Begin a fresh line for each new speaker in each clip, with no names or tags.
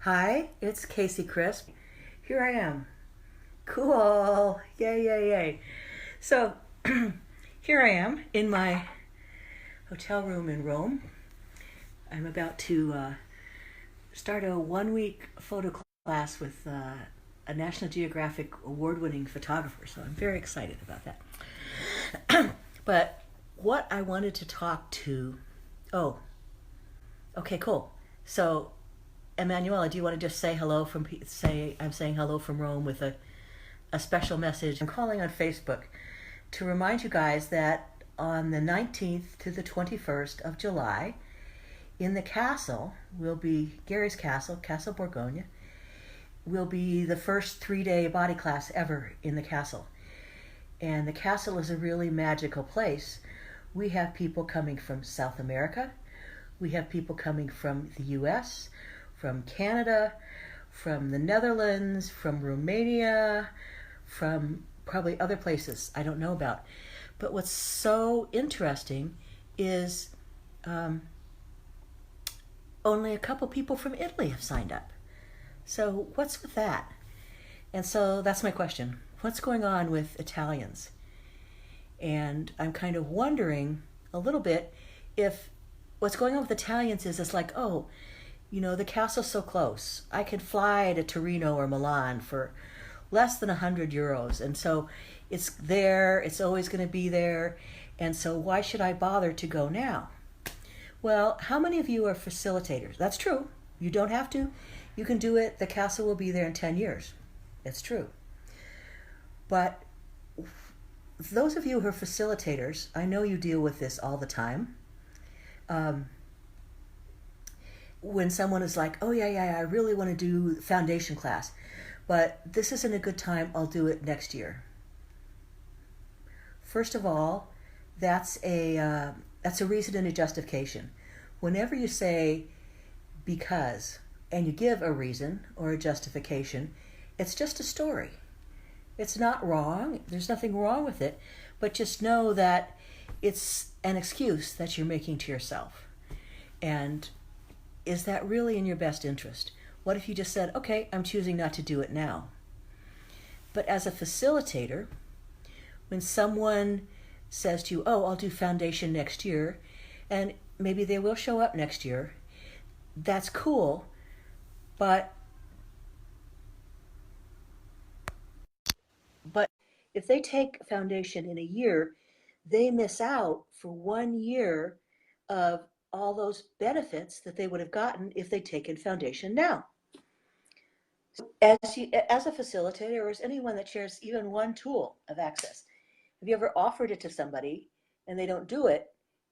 Hi, it's Casey Crisp. Here I am. Cool. Yay, yay, yay. So, here I am in my hotel room in Rome. I'm about to start a 1 week photo class with a National Geographic award winning photographer. So, I'm very excited about that. But what I wanted to talk to. Oh, okay, cool. So, Emanuela, do you want to just say hello from say I'm saying hello from Rome with a special message? I'm calling on Facebook to remind you guys that on the 19th to the 21st of July in the castle will be Gary's Castle, Casalborgone, will be the first 3-day body class ever in the castle. And the castle is a really magical place. We have people coming from South America. We have people coming from the US, from Canada, from the Netherlands, from Romania, from probably other places I don't know about. But what's so interesting is only a couple people from Italy have signed up. So what's with that? And so that's my question. What's going on with Italians? And I'm kind of wondering a little bit if what's going on with Italians is it's like, oh, the castle's so close. I could fly to Torino or Milan for less than €100. And so it's there, it's always going to be there. And so why should I bother to go now? Well, how many of you are facilitators? That's true. You don't have to. You can do it. The castle will be there in 10 years. It's true. But those of you who are facilitators, I know you deal with this all the time. When someone is like, oh, yeah, I really want to do foundation class, but this isn't a good time, I'll do it next year. First of all, that's a reason and a justification. Whenever you say because and you give a reason or a justification, it's just a story. It's not wrong. There's nothing wrong with it, but just know that it's an excuse that you're making to yourself. And is that really in your best interest? What if you just said, okay, I'm choosing not to do it now? But as a facilitator, when someone says to you, oh, I'll do foundation next year, and maybe they will show up next year, that's cool, but if they take foundation in a year, they miss out for 1 year of all those benefits that they would have gotten if they'd taken foundation now. As a facilitator, or as anyone that shares even one tool of access, have you ever offered it to somebody and they don't do it?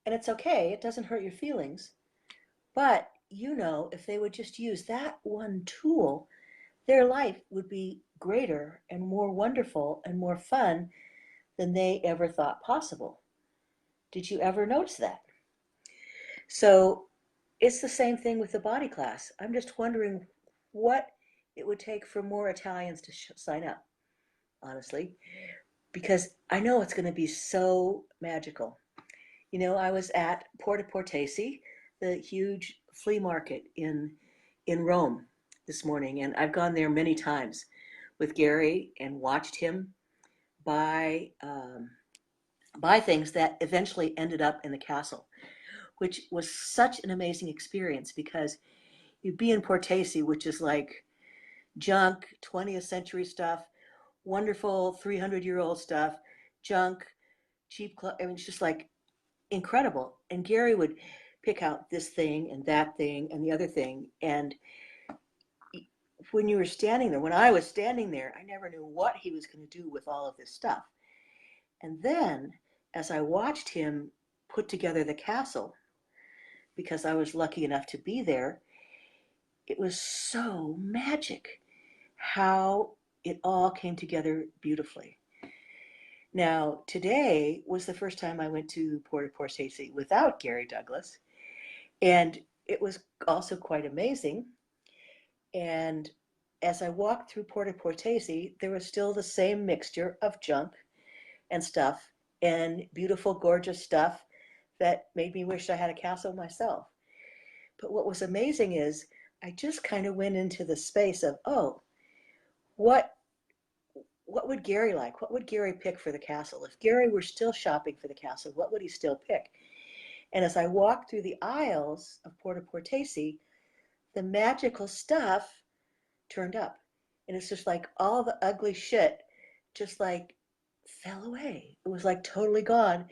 And it's okay, it doesn't hurt your feelings. But if they would just use that one tool, their life would be greater and more wonderful and more fun than they ever thought possible. Did you ever notice that? So it's the same thing with the body class. I'm just wondering what it would take for more Italians to sign up, honestly, because I know it's going to be so magical. I was at Porta Port, the huge flea market in Rome this morning, and I've gone there many times with Gary and watched him buy things that eventually ended up in the castle, which was such an amazing experience because you'd be in Portese, which is like junk, 20th century stuff, wonderful 300-year-old stuff, junk, cheap clothes. I mean, it's just like incredible. And Gary would pick out this thing and that thing and the other thing. And when I was standing there, I never knew what he was going to do with all of this stuff. And then as I watched him put together the castle, because I was lucky enough to be there, it was so magic how it all came together beautifully. Now, today was the first time I went to Porta Port without Gary Douglas, and it was also quite amazing. And as I walked through Porta Port, there was still the same mixture of junk and stuff and beautiful, gorgeous stuff that made me wish I had a castle myself. But what was amazing is I just kind of went into the space of, oh, what what would Gary like? What would Gary pick for the castle? If Gary were still shopping for the castle, what would he still pick? And as I walked through the aisles of Porta Port, the magical stuff turned up. And it's just like all the ugly shit just like fell away. It was like totally gone.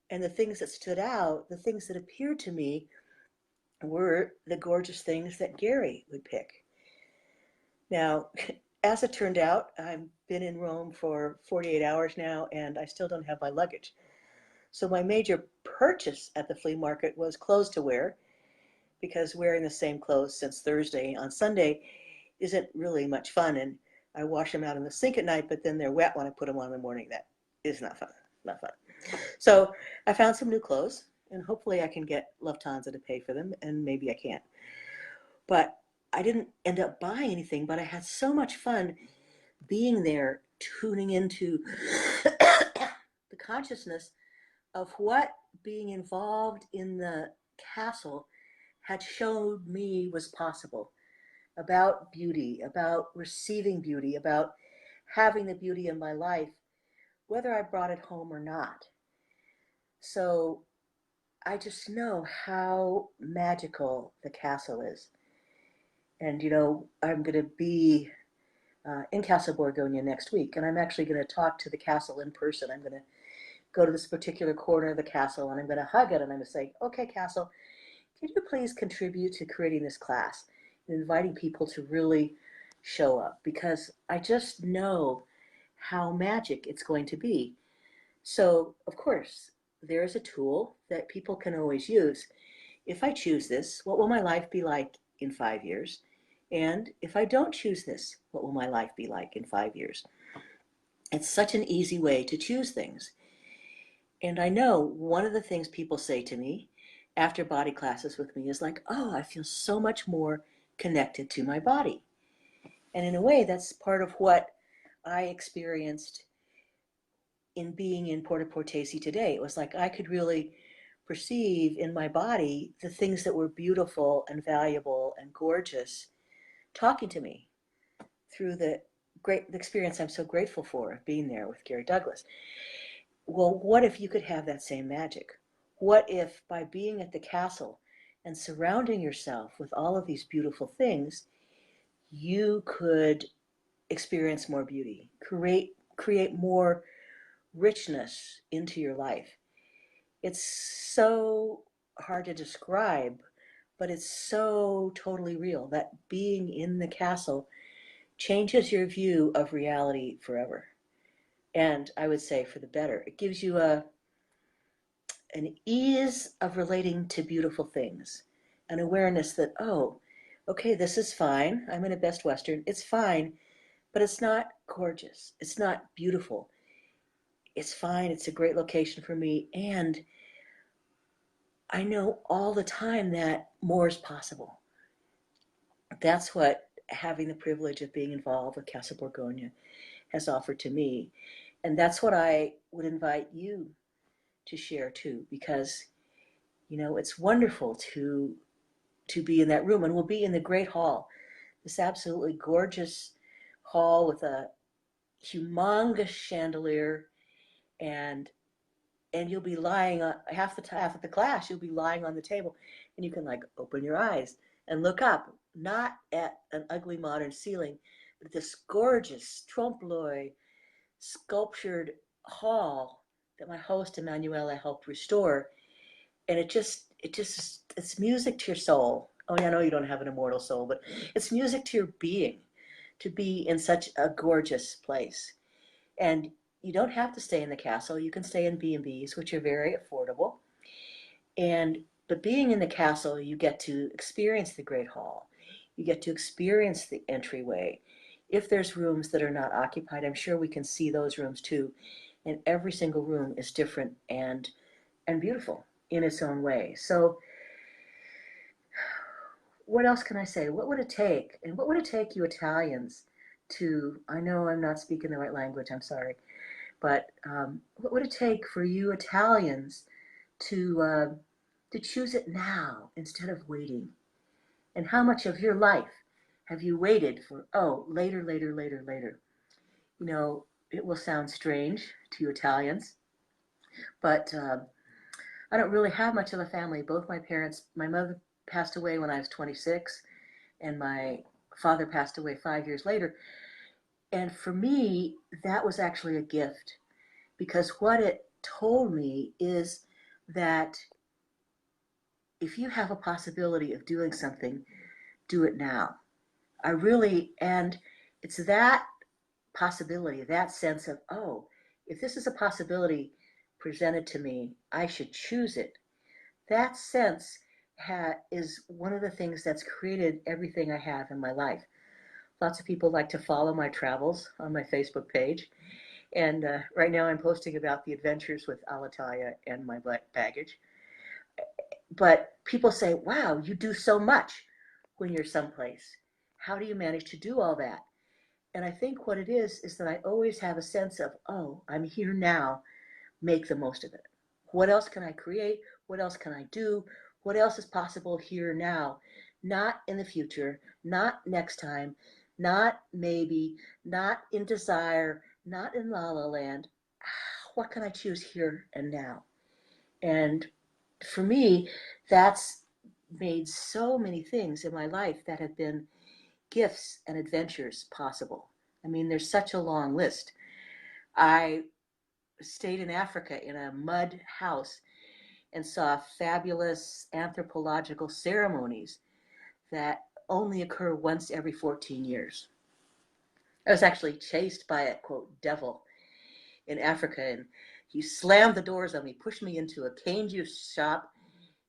And the things that stood out, the things that appeared to me, were the gorgeous things that Gary would pick. Now, as it turned out, I've been in Rome for 48 hours now, and I still don't have my luggage. So my major purchase at the flea market was clothes to wear, because wearing the same clothes since Thursday on Sunday isn't really much fun. And I wash them out in the sink at night, but then they're wet when I put them on in the morning. That is not fun, not fun. So I found some new clothes, and hopefully I can get Lufthansa to pay for them, and maybe I can't. But I didn't end up buying anything, but I had so much fun being there, tuning into the consciousness of what being involved in the castle had showed me was possible, about beauty, about receiving beauty, about having the beauty in my life, whether I brought it home or not. So I just know how magical the castle is. And, I'm going to be in Casalborgone next week, and I'm actually going to talk to the castle in person. I'm going to go to this particular corner of the castle, and I'm going to hug it, and I'm going to say, okay, castle, could you please contribute to creating this class and inviting people to really show up? Because I just know how magic it's going to be. So, of course, there is a tool that people can always use. If I choose this, what will my life be like in 5 years? And if I don't choose this, what will my life be like in 5 years? It's such an easy way to choose things. And I know one of the things people say to me after body classes with me is like, oh, I feel so much more connected to my body. And in a way, that's part of what I experienced in being in Porta Port today. It was like I could really perceive in my body the things that were beautiful and valuable and gorgeous talking to me through the experience I'm so grateful for of being there with Gary Douglas. Well, what if you could have that same magic? What if by being at the castle and surrounding yourself with all of these beautiful things, you could experience more beauty, create more richness into your life? It's so hard to describe, but it's so totally real that being in the castle changes your view of reality forever. And I would say for the better. It gives you an ease of relating to beautiful things, an awareness that, oh, okay, this is fine. I'm in a Best Western. It's fine, but it's not gorgeous. It's not beautiful. It's fine. It's a great location for me. And I know all the time that more is possible. That's what having the privilege of being involved with Casalborgone has offered to me. And that's what I would invite you to share too, because it's wonderful to be in that room. And we'll be in the great hall, this absolutely gorgeous hall with a humongous chandelier, and you'll be lying on half of the class, you'll be lying on the table, and you can like open your eyes and look up, not at an ugly modern ceiling, but this gorgeous trompe l'oeil sculptured hall that my host Emanuela helped restore. And it's music to your soul. Oh yeah, I know you don't have an immortal soul, but it's music to your being to be in such a gorgeous place. And you don't have to stay in the castle. You can stay in B&Bs, which are very affordable. But being in the castle, you get to experience the Great Hall. You get to experience the entryway. If there's rooms that are not occupied, I'm sure we can see those rooms too. And every single room is different and beautiful in its own way. So what else can I say? What would it take? And what would it take you Italians to, I know I'm not speaking the right language, I'm sorry, but what would it take for you Italians to choose it now instead of waiting? And how much of your life have you waited for, oh, later, later, later, later? You know, it will sound strange to you Italians, but I don't really have much of a family. Both my parents, my mother passed away when I was 26, and my father passed away 5 years later. And for me, that was actually a gift because what it told me is that if you have a possibility of doing something, do it now. I really, and it's that possibility, that sense of, oh, if this is a possibility presented to me, I should choose it. That sense is one of the things that's created everything I have in my life. Lots of people like to follow my travels on my Facebook page. And right now I'm posting about the adventures with Alitalia and my baggage. But people say, wow, you do so much when you're someplace. How do you manage to do all that? And I think what it is that I always have a sense of, oh, I'm here now, make the most of it. What else can I create? What else can I do? What else is possible here now? Not in the future, not next time, not maybe, not in desire, not in la la land. What can I choose here and now? And for me, that's made so many things in my life that have been gifts and adventures possible. I mean, there's such a long list. I stayed in Africa in a mud house and saw fabulous anthropological ceremonies that only occur once every 14 years. I was actually chased by a quote devil in Africa, and he slammed the doors on me, pushed me into a cane juice shop,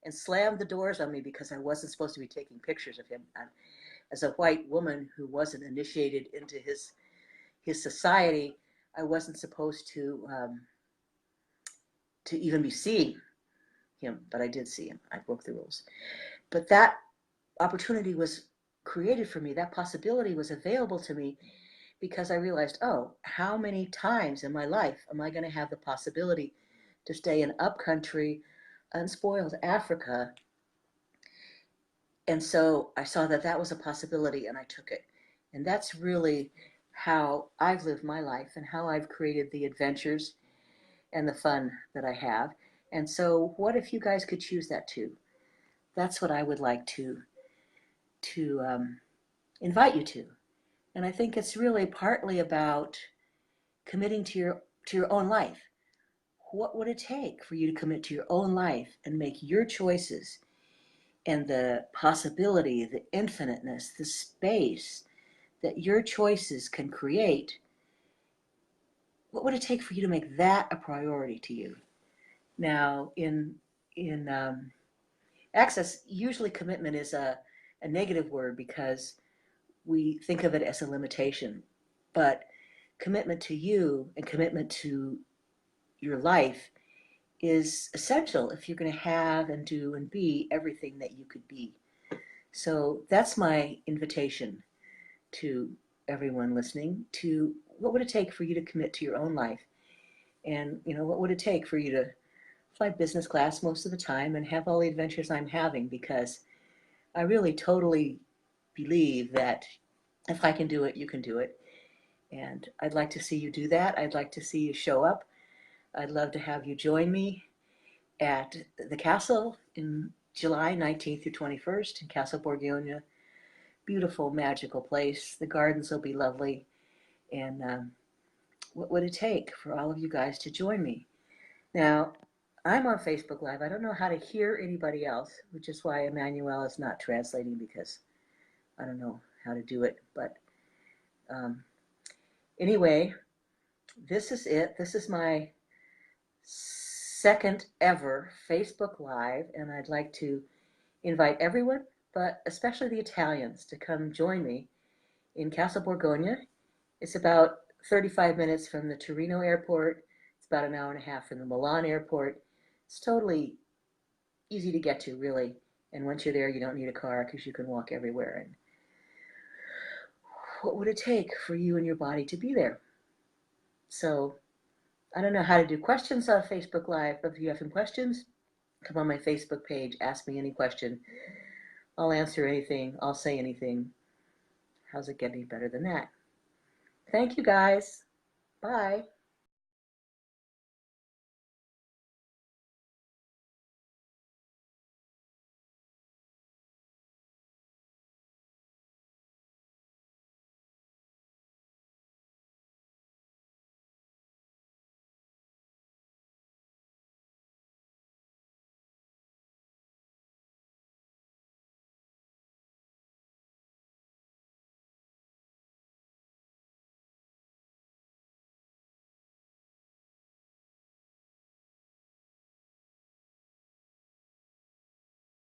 and slammed the doors on me because I wasn't supposed to be taking pictures of him. As a white woman who wasn't initiated into his society, I wasn't supposed to even be seeing him, but I did see him. I broke the rules. But that opportunity was created for me. That possibility was available to me because I realized, oh, how many times in my life am I going to have the possibility to stay in upcountry, unspoiled Africa? And so I saw that that was a possibility and I took it. And that's really how I've lived my life and how I've created the adventures and the fun that I have. And so what if you guys could choose that too? That's what I would like to invite you to. And I think it's really partly about committing to your own life. What would it take for you to commit to your own life and make your choices and the possibility, the infiniteness, the space that your choices can create? What would it take for you to make that a priority to you? Now, in access, usually commitment is a negative word because we think of it as a limitation. But commitment to you and commitment to your life is essential if you're going to have and do and be everything that you could be. So that's my invitation to everyone listening to what would it take for you to commit to your own life? And, you know, what would it take for you to fly business class most of the time and have all the adventures I'm having? Because I really totally believe that if I can do it, you can do it. And I'd like to see you do that. I'd like to see you show up. I'd love to have you join me at the castle in July 19th through 21st in Casalborgone. Beautiful, magical place. The gardens will be lovely. And what would it take for all of you guys to join me? Now, I'm on Facebook Live. I don't know how to hear anybody else, which is why Emmanuel is not translating because I don't know how to do it. But anyway, this is it. This is my second ever Facebook Live, and I'd like to invite everyone, but especially the Italians, to come join me in Casalborgone. It's about 35 minutes from the Torino airport. It's about an hour and a half from the Milan airport. It's totally easy to get to, really. And once you're there, you don't need a car because you can walk everywhere. And what would it take for you and your body to be there? So I don't know how to do questions on Facebook Live, but if you have some questions, come on my Facebook page, ask me any question. I'll answer anything. I'll say anything. How's it getting better than that? Thank you guys. Bye.